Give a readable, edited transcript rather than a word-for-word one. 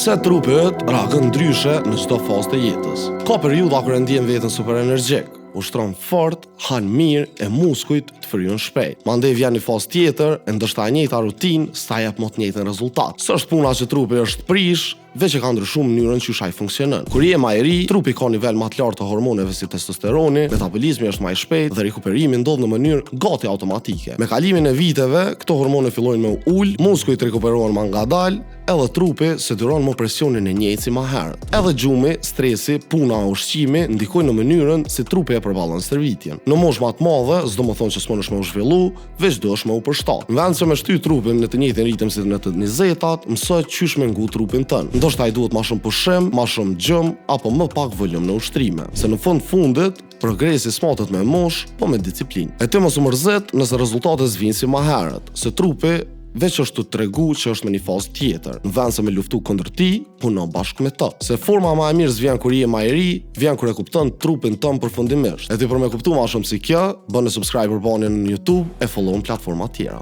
Se trupi yt reagon ndryshe në çdo fazë të jetës. Ka periudha kur e ndjen veten super energjik, ushtron fort, han mirë e muskujt të fryhen shpejt. Mandej vjen një fazë tjetër, e ndoshta e njëjta rutinë, sa jep më të njëjtin rezultat. S'është puna që trupi është prish, veç e ka ndryshuar mënyrën që ai funksionon. Kur je më i ri, trupi ka nivel më të lartë të hormoneve si testosteroni, metabolizmi është më i shpejtë dhe rikuperimi ndodh në mënyrë gati automatike. Me kalimin e viteve, këto hormone fillojnë me u ul, muskujt rikuperohen më ngadalë, edhe trupi se duron më presionin e njëjtë si më herët. Edhe gjumi, stresi, puna e ushqimi ndikojnë në mënyrën si trupi e përballon stërvitjen. Në moshë më të madhe, s'do të thonë që s'mundesh më u zhvillu, veç duhesh më u përshtat. Në vend se me shty trupin në të njëjtin ritëm si në të 20-tat, mëso qysh me ngu trupin tënd. Ndoshta ai duhet më shumë pushim, më shumë gjym apo më pak volum në ushtrime. Se në fundit, progresi smatet me moshë, po me disiplinë. E ti mos u mërzit nëse rezultatet s'vijnë si më herët, se trupi veç është të tregu që është në një fazë tjetër. Në vend se me luftu kundër ti, punon bashkë me të. Se forma më e mirë s'vjen kur je më i ri, vjen kur e kupton trupin tënd përfundimisht. E ti për me kuptu më shumë si kjo, bëni subscribe për banin në YouTube e follow në platforma tjera.